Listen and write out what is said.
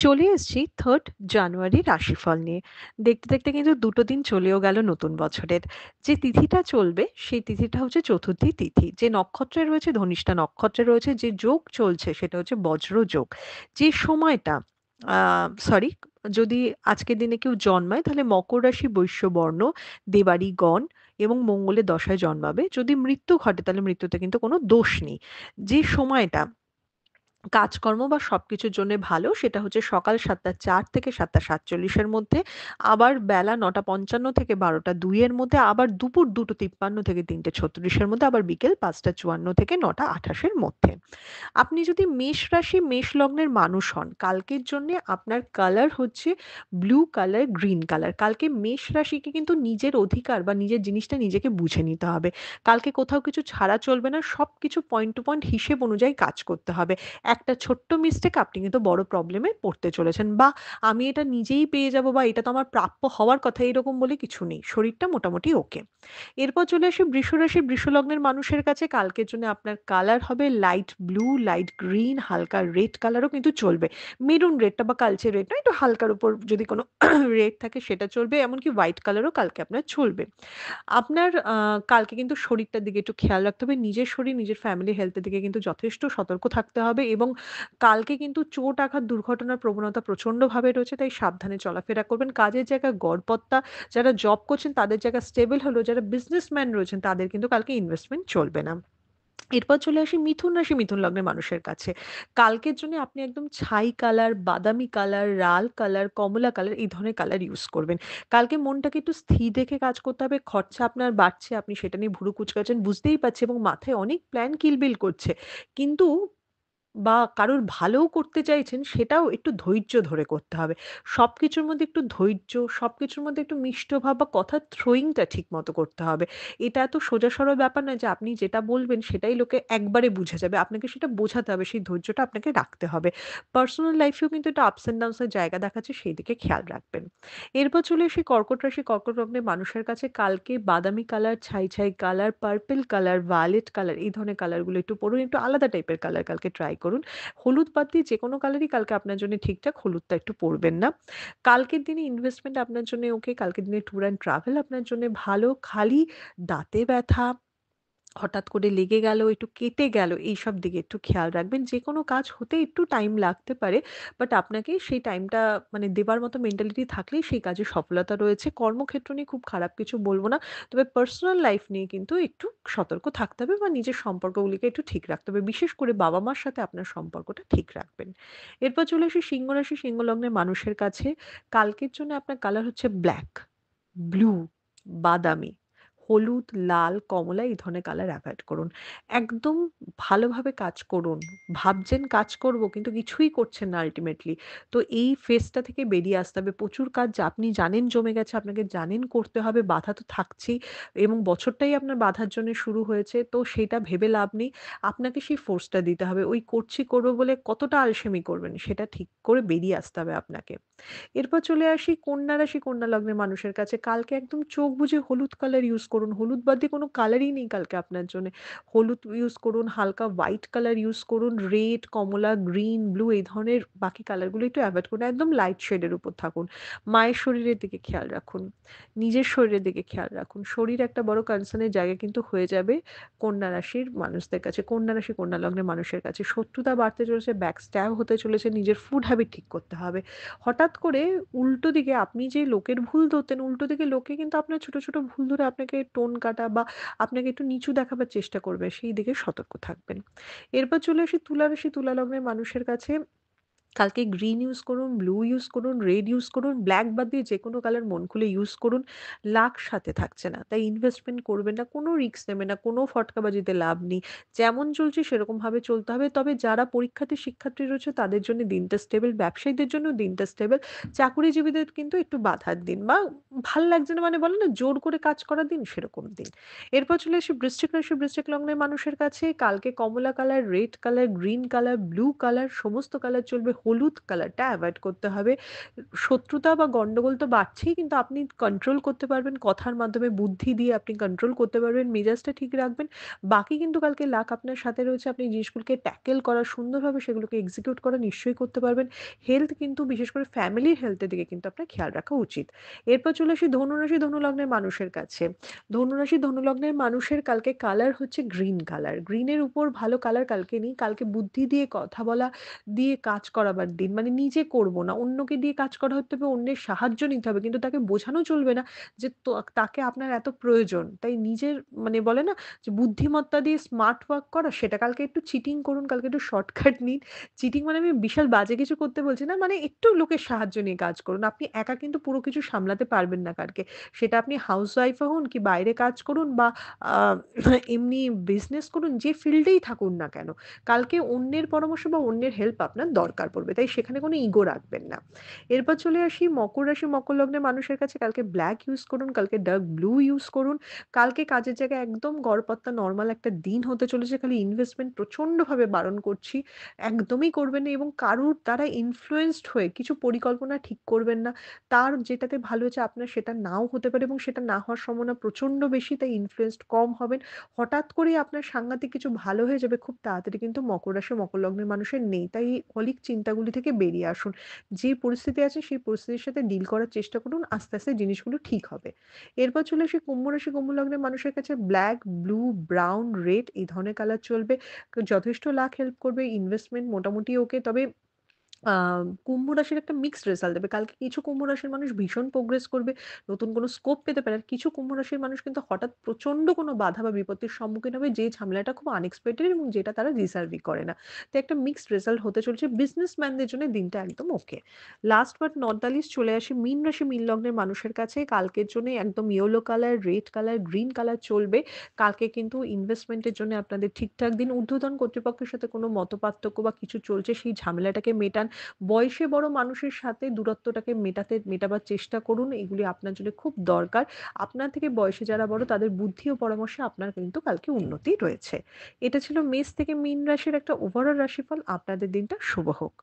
চলে এসেছি 3rd জানুয়ারি রাশিফল নিয়ে। দেখতে, দেখতে কিন্তু ২ টো দিন চলেও গেল নতুন বছরের। যে তিথিটা চলবে সেই তিথিটা হচ্ছে চতুর্থী তিথি। যে নক্ষত্রে রয়েছে ধনিষ্ঠা নক্ষত্রে রয়েছে, যে যোগ চলছে সেটা হচ্ছে বজ্র যোগ। যে সময়টা আ সরি, যদি আজকের দিনে কেউ জন্মায় তাহলে মকর রাশি, বৈশ্য বর্ণ, দেবাড়ি গণ এবং মঙ্গলের দশায় জন্মাবে। যদি মৃত্যু ঘটে তাহলে মৃত্যুতে কিন্তু কোনো দোষ নেই। যে সময়টা কাজকর্ম বা সবকিছুর জন্যে ভালো সেটা হচ্ছে সকাল ৭ঃ০৪ থেকে ৭ঃ৪৭ এর মধ্যে, আবার বেলা ৯ঃ৫৫ থেকে ১২ঃ০২ এর মধ্যে, আবার দুপুর ২ঃ৫৩ থেকে ৩টে ৩৬ এর মধ্যে, আবার বিকেল ৫টা ৫৪ থেকে ৯টা ২৮ এর মধ্যে। আপনি যদি মেষ রাশি মেষ লগ্নের মানুষ হন, কালকের জন্যে আপনার কালার হচ্ছে ব্লু কালার, গ্রিন কালার। কালকে মেষ রাশিকে কিন্তু নিজের অধিকার বা নিজের জিনিসটা নিজেকে বুঝে নিতে হবে। কালকে কোথাও কিছু ছাড়া চলবে না। সবকিছু পয়েন্ট টু পয়েন্ট হিসেব অনুযায়ী কাজ করতে হবে। একটা ছোট্ট মিস্টেক আপনি কিন্তু বড় প্রবলেমে পড়তে চলেছেন, বা আমি এটা নিজেই পেয়ে যাবো বা এটা তো আমার প্রাপ্য হওয়ার কথা এরকম বলে কিছু নেই। শরীরটা মোটামুটি ওকে। এরপর চলে আসি বৃষ রাশি বৃষ লগ্নের মানুষের কাছে। কালকের জন্য আপনার কালার হবে লাইট ব্লু, লাইট গ্রিন, হালকা রেড কালারও কিন্তু চলবে। মেরুন রেডটা বা কালচে রেড নয়, একটু হালকার উপর যদি কোনো রেড থাকে সেটা চলবে। এমনকি হোয়াইট কালারও কালকে আপনার চলবে। আপনার কালকে কিন্তু শরীরটার দিকে একটু খেয়াল রাখতে হবে। নিজের শরীর, নিজের ফ্যামিলি হেলথ এর দিকে কিন্তু যথেষ্ট সতর্ক থাকতে হবে, এবং কালকে কিন্তু চোট, আঘাত, দুর্ঘটনার প্রবণতা প্রচন্ডভাবে রয়েছে। তাই সাবধানে চলাফেরা করবেন। কাজের জায়গায় গড়পড়তা, যারা জব করছেন তাদের জায়গা স্টেবল হলেও যারা বিজনেসম্যান রয়েছেন তাদের কিন্তু কালকে ইনভেস্টমেন্ট চলবে না। এরপর চলে আসি মিথুন রাশি মিথুন লগ্নের মানুষের কাছে। কালকের জন্য আপনি একদম ছাই কালার, বাদামি কালার, লাল কালার, কমলা কালার এই ধরনের কালার ইউজ করবেন। কালকে মনটাকে একটু স্থির রেখে কাজ করতে হবে। খরচা আপনার বাড়ছে, আপনি সেটা নিয়ে ভুরু কুঁচকাচ্ছেন বুঝতেই পারছি, এবং মাথায় অনেক প্ল্যান কিলবিল করছে। কিন্তু বা কারোর ভালোও করতে চাইছেন সেটাও একটু ধৈর্য ধরে করতে হবে। সবকিছুর মধ্যে একটু ধৈর্য, সবকিছুর মধ্যে একটু মিষ্ট ভাব বা কথার থ্রোইংটা ঠিকমতো করতে হবে। এটা এত সোজা সরল ব্যাপার নয় যে আপনি যেটা বলবেন সেটাই লোকে একবারে বুঝে যাবে। আপনাকে সেটা বোঝাতে হবে, সেই ধৈর্যটা আপনাকে রাখতে হবে। পার্সোনাল লাইফেও কিন্তু একটু আপস অ্যান্ড ডাউনস এর জায়গা দেখাচ্ছে, সেই দিকে খেয়াল রাখবেন। এরপর চলে আসি কর্কট রাশি কর্কট লগ্নের মানুষের কাছে। কালকে বাদামি কালার, ছাই, ছাই colour, purple colour, violet colour এই ধরনের কালারগুলো একটু পড়ুন। একটু আলাদা টাইপের কালার কালকে ট্রাই করুন। হলুদ বাদ দিয়ে যেকোনো কালারই কালকে আপনার জন্য ঠিকঠাক, হলুদটা একটু পড়বেন না। কালকের দিনে ইনভেস্টমেন্ট আপনার জন্য ওকে, কালকের দিনে ট্যুর অ্যান্ড ট্রাভেল আপনার জন্য ভালো। খালি দাঁতে ব্যথা, হঠাৎ করে লেগে গেল, একটু কেটে গেল, এইসব দিকে একটু খেয়াল রাখবেন। যেকোনো কাজ হতে একটু টাইম লাগতে পারে। বাট আপনাকে সেই টাইমটা মানে দেবার মতো মেন্টালিটি থাকলেই সেই কাজে সফলতা রয়েছে। কর্মক্ষেত্র নিয়ে খুব খারাপ কিছু বলব না। তবে পার্সোনাল লাইফ নিয়ে কিন্তু একটু সতর্ক থাকতে হবে বা নিজের সম্পর্কগুলিকে একটু ঠিক রাখতে হবে। বিশেষ করে বাবা-মার সাথে আপনার সম্পর্কটা ঠিক রাখবেন। এরপর চলে আসি সিংহ রাশি সিংহ লগ্নের মানুষের কাছে। কালকের জন্য আপনার কালার হচ্ছে ব্লাক, ব্লু, বাদামি, হলুদ, লাল, কমলা এই ধরনের কালার এভয়েড করুন। একদম ভালোভাবে কাজ করুন। ভাবছেন কাজ করব কিন্তু কিছুই করছেন না আল্টিমেটলি। তো এই ফেজটা থেকে বেরিয়ে আসতে হবে। প্রচুর কাজ যা আপনি জানেন জমে গেছে, আপনাকে জানেন করতে হবে, বাধা তো থাকছেই, এবং বছরটাই আপনার বাধার জন্য শুরু হয়েছে। তো সেটা ভেবে লাভ নেই। আপনাকে সেই ফোর্সটা দিতে হবে। ওই করছি করব বলে কতটা আলসেমি করবেন সেটা ঠিক করে বেরিয়ে আসতে হবে আপনাকে। এরপর চলে আসি কন্যা রাশি কন্যা লগ্নের মানুষের কাছে। কালকে একদম চোখ বুজে হলুদ কালার ইউজ করুন। হলুদ বাদ দিয়ে কোনো কালারই নেই কালকে আপনার জন্যে। হলুদ ইউজ করুন, হালকা হোয়াইট কালার ইউজ করুন, রেড, কমলা, গ্রিন, ব্লু এই ধরনের বাকি কালারগুলো একটু এভয়েড করুন। একদম লাইট শেডের উপর থাকুন। মায়ের শরীরের দিকে খেয়াল রাখুন। নিজের শরীরের দিকে খেয়াল রাখুন। শরীর একটা বড় কনসার্ন এর জায়গা কিন্তু হয়ে যাবে কন্যা রাশির মানুষদের কাছে। কন্যা রাশি কন্যা লগ্নের মানুষের কাছে। শত্রুতা বাড়তে চলেছে, ব্যাক স্ট্যাব হতে চলেছে, নিজের ফুড হ্যাবিট ঠিক করতে হবে। হঠাৎ করে উল্টো দিকে আপনি যে লোকের ভুল ধরতেন, উল্টো দিকে লোকে কিন্তু আপনার ছোট, ছোট ভুল ধরে আপনাকে টোন কাটা বা আপনাকে একটু নিচু দেখাবার চেষ্টা করবে। সেই দিকে সতর্ক থাকবেন। এরপর চলে আসি তুলা রাশি তুলা লগ্নের মানুষের কাছে। কালকে গ্রিন ইউজ করুন, ব্লু ইউজ করুন, রেড ইউজ করুন, ব্লাক বাদ দিয়ে যেকোনো কালার মন খুলে ইউজ করুন। লাক সাথে থাকছে না। তাই ইনভেস্টমেন্ট করবেন না, কোনো রিস্ক নেবেন না, কোনো ফটকাবাজিতে লাভ নেই। যেমন চলছে সেরকমভাবে চলতে হবে। তবে যারা পরীক্ষার্থী শিক্ষার্থী রয়েছে তাদের জন্য দিনটা স্টেবল, ব্যবসায়ীদের জন্যও দিনটা স্টেবল। চাকুরিজীবীদের কিন্তু একটু বাধার দিন, বা ভাল লাগছে না মানে বলে না জোর করে কাজ করার দিন, সেরকম দিন। এরপর চলে আসি বৃশ্চিক রাশি বৃশ্চিক লগ্নের মানুষের কাছে। কালকে কমলা colour, red colour, green colour, blue colour সমস্ত কালার চলবে। হলুদ কালারটা এভয়েড করতে হবে। শত্রুতা বা গন্ডগোল তো বাড়ছেই, কিন্তু আপনি কন্ট্রোল করতে পারবেন কথার মাধ্যমে, বুদ্ধি দিয়ে আপনি কন্ট্রোল করতে পারবেন, মেজাজটা ঠিক রাখবেন। বাকি কিন্তু কালকে লাক আপনার সাথে রয়েছে। আপনি জিনিসগুলোকে ট্যাকেল করা, সুন্দরভাবে সেগুলোকে এক্সিকিউট করা নিশ্চয়ই করতে পারবেন। হেলথ কিন্তু বিশেষ করে ফ্যামিলির হেলথের দিকে কিন্তু আপনার খেয়াল রাখা উচিত। এরপর চলে আসি ধনুরাশি, ধনু লগ্নের মানুষের কাছে। ধনুরাশি, ধনু লগ্নের মানুষের কালকে কালার হচ্ছে গ্রিন কালার। গ্রিনের উপর ভালো কালার কালকে নেই। কালকে বুদ্ধি দিয়ে কথা বলা, দিয়ে কাজ করাবার দিন। মানে নিজে করব না, অন্যকে দিয়ে কাজ করাতে হবে, অন্যের সাহায্য নিতে হবে। কিন্তু তাকে বোঝানো চলবে না যে তাকে আপনার এত প্রয়োজন। তাই নিজের মানে বলে না যে বুদ্ধিমত্তা দিয়ে স্মার্ট ওয়ার্ক করা, সেটা কালকে একটু চিটিং করুন, কালকে একটু শর্টকাট নিন। চিটিং মানে আমি বিশাল বাজে কিছু করতে বলছি না। মানে একটু লোকের সাহায্য নিয়ে কাজ করুন। আপনি একা কিন্তু পুরো কিছু সামলাতে পারবেন না কালকে। সেটা আপনি হাউসওয়াইফ ও হন, কি বাইরে কাজ করুন, বা আ এমনি বিজনেস করুন, যে ফিল্ডেই থাকুন না কেন। কালকে অন্যের পরামর্শ বা অন্যের হেল্প আপনার দরকার পড়বে। তাই সেখানে কোনো ইগো রাখবেন না। এরপর চলে আসি মকর রাশি, মকর লগ্নের মানুষের কাছে কালকে ব্লাক ইউজ করুন, কালকে ডার্ক ব্লু ইউজ করুন। কালকে কাজের জায়গায় একদম গড়পড়তা নরমাল একটা দিন হতে চলেছে। খালি ইনভেস্টমেন্ট প্রচন্ডভাবে বারণ করছি। একদমই করবেন না, এবং কারুর দ্বারা ইনফ্লুয়েন্সড হয়ে কিছু পরিকল্পনা ঠিক করবেন না। তার যেটাতে ভালো হয়েছে আপনার সেটা নাও হতে পারে, এবং সেটা না হওয়ার সম্ভাবনা প্রচন্ড বেশি। তাই ইনফ্লুয়েন্সড কম হবেন। হঠাৎ করেই আপনার সাংঘাতিক কিছু ভালো হয়ে যাবে খুব তাড়াতাড়ি, কিন্তু মকর রাশি, মকর লগ্নের মানুষের নেই। তাই এই অলীক চিন্তাগুলি থেকে বেরিয়ে আসুন। যে পরিস্থিতি আছে সেই পরিস্থিতির সাথে ডিল করার চেষ্টা করুন। আস্তে, আস্তে জিনিসগুলো ঠিক হবে। এরপর চলে আসি কুম্ভ রাশি, কুম্ভ লগ্নের মানুষের কাছে ব্লাক, ব্লু, ব্রাউন, রেড এই ধরনের কালার চলবে। যথেষ্ট লাক হেল্প করবে। ইনভেস্টমেন্ট মোটামুটি ওকে। তবে আ কুম্ভ রাশির একটা মিক্সড রেজাল্ট দেবে। কালকে কিছু কুম্ভ রাশির মানুষ ভীষণ প্রোগ্রেস করবে। নতুন কোনো স্কোপ পেতে পারে। আর কিছু কুম্ভ রাশির মানুষ কিন্তু হঠাৎ প্রচন্ড কোনো বাধা বা বিপত্তির সম্মুখীন হবে, যে ঝামেলাটা খুব আনএক্সপেক্টেড এবং যেটা তারা ডিজার্ভই করে না। তো একটা মিক্সড রেজাল্ট হতে চলেছে। বিজনেসম্যানদের জন্য দিনটা একদম okay. Last but not the least চলে আসি মীন রাশি, মীন লগ্নের মানুষের কাছে। কালকের জন্য একদম yellow colour, red colour, green colour চলবে। কালকে কিন্তু ইনভেস্টমেন্টের জন্য আপনাদের ঠিকঠাক দিন। ঊর্ধ্বতন কর্তৃপক্ষের সাথে কোনো মতপার্থক্য বা কিছু চলছে, সেই ঝামেলাটাকে মেটান। বয়সে বড় মানুষের সাথে দূরত্বটাকে মেটাবার চেষ্টা করুন। এগুলি আপনার জন্য খুব দরকার। আপনার থেকে বয়সে যারা বড় তাদের বুদ্ধি ও পরামর্শে আপনার কিন্তু কালকে উন্নতি রয়েছে। এটা ছিল মেষ থেকে মীন রাশির একটা ওভারঅল রাশিফল। আপনাদের দিনটা শুভ হোক।